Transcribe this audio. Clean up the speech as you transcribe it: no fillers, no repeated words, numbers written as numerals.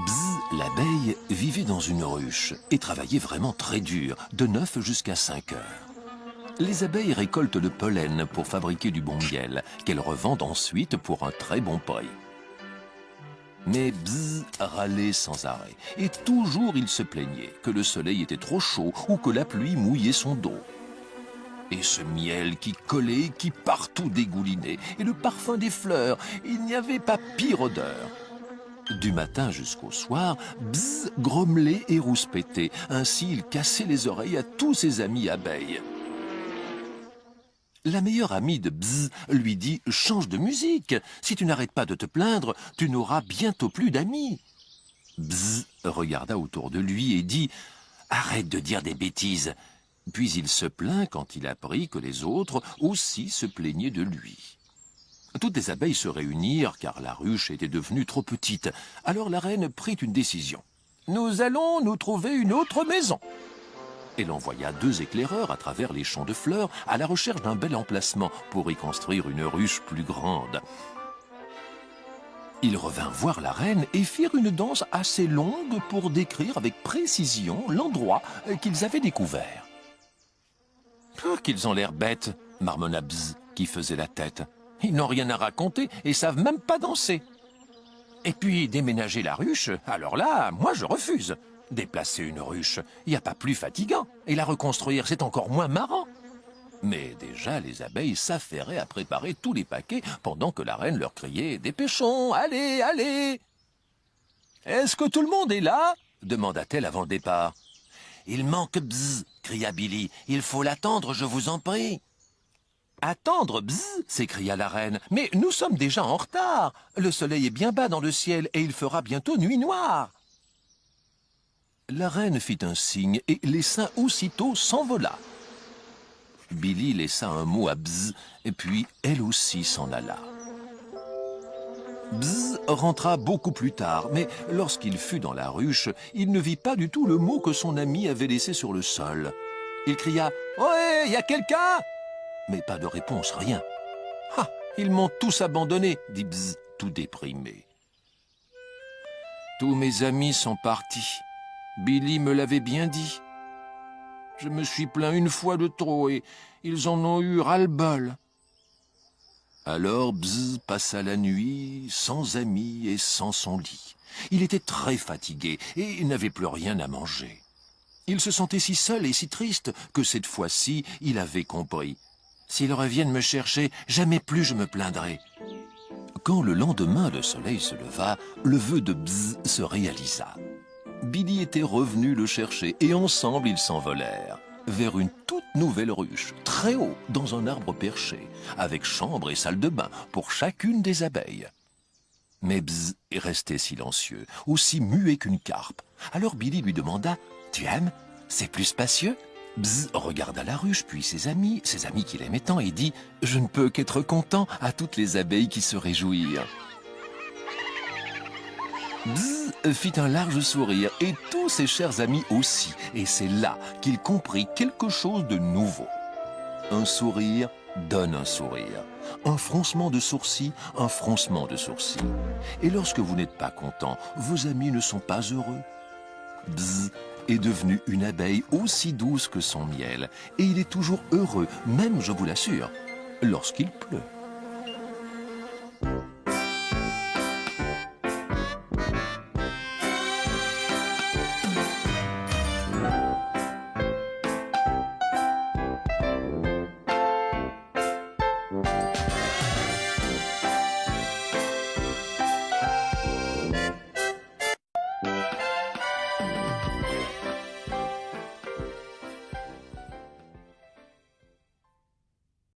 Bzz, l'abeille, vivait dans une ruche et travaillait vraiment très dur, de 9 jusqu'à 5 heures. Les abeilles récoltent le pollen pour fabriquer du bon miel, qu'elles revendent ensuite pour un très bon prix. Mais Bzz râlait sans arrêt, et toujours il se plaignait que le soleil était trop chaud ou que la pluie mouillait son dos. Et ce miel qui collait, qui partout dégoulinait, et le parfum des fleurs, il n'y avait pas pire odeur. Du matin jusqu'au soir, Bzz grommelait et rouspétait, ainsi il cassait les oreilles à tous ses amis abeilles. La meilleure amie de Bzz lui dit « Change de musique, si tu n'arrêtes pas de te plaindre, tu n'auras bientôt plus d'amis. » Bzz regarda autour de lui et dit « Arrête de dire des bêtises. » Puis il se plaint quand il apprit que les autres aussi se plaignaient de lui. Toutes les abeilles se réunirent car la ruche était devenue trop petite. Alors la reine prit une décision. « Nous allons nous trouver une autre maison. » Elle envoya 2 éclaireurs à travers les champs de fleurs à la recherche d'un bel emplacement pour y construire une ruche plus grande. Ils revinrent voir la reine et firent une danse assez longue pour décrire avec précision l'endroit qu'ils avaient découvert. « Qu'ils ont l'air bêtes !» marmonna Bzz, qui faisait la tête. « Ils n'ont rien à raconter et savent même pas danser. Et puis déménager la ruche, alors là, moi je refuse. Déplacer une ruche, il n'y a pas plus fatigant. Et la reconstruire, c'est encore moins marrant. » Mais déjà, les abeilles s'affairaient à préparer tous les paquets pendant que la reine leur criait « Dépêchons, allez, allez !»« Est-ce que tout le monde est là ?» demanda-t-elle avant le départ. « Il manque Bzz !» cria Billy. « Il faut l'attendre, je vous en prie. »« Attendre Bzz !» s'écria la reine. « Mais nous sommes déjà en retard. Le soleil est bien bas dans le ciel et il fera bientôt nuit noire. » La reine fit un signe et l'essaim aussitôt s'envola. Billy laissa un mot à Bzz, et puis elle aussi s'en alla. Bzz rentra beaucoup plus tard, mais lorsqu'il fut dans la ruche, il ne vit pas du tout le mot que son ami avait laissé sur le sol. Il cria « Ohé, y a quelqu'un ?» Mais pas de réponse, rien. « Ah, ils m'ont tous abandonné !» dit Bzz, tout déprimé. « Tous mes amis sont partis. Billy me l'avait bien dit. Je me suis plaint une fois de trop et ils en ont eu ras-le-bol. » Alors Bzz passa la nuit sans amis et sans son lit. Il était très fatigué et il n'avait plus rien à manger. Il se sentait si seul et si triste que cette fois-ci, il avait compris. « S'ils reviennent me chercher, jamais plus je me plaindrai. » Quand le lendemain le soleil se leva, le vœu de Bzz se réalisa. Billy était revenu le chercher et ensemble ils s'envolèrent vers une toute nouvelle ruche, très haut, dans un arbre perché, avec chambre et salle de bain pour chacune des abeilles. Mais Bzz restait silencieux, aussi muet qu'une carpe. Alors Billy lui demanda « Tu aimes? C'est plus spacieux ?» Bzz regarda la ruche, puis ses amis qu'il aimait tant, et dit « Je ne peux qu'être content à toutes les abeilles qui se réjouirent. » Bzz fit un large sourire, et tous ses chers amis aussi, et c'est là qu'il comprit quelque chose de nouveau. Un sourire donne un sourire. Un froncement de sourcils, un froncement de sourcils. Et lorsque vous n'êtes pas content, vos amis ne sont pas heureux. Bzz est devenu une abeille aussi douce que son miel, et il est toujours heureux, même, je vous l'assure, lorsqu'il pleut.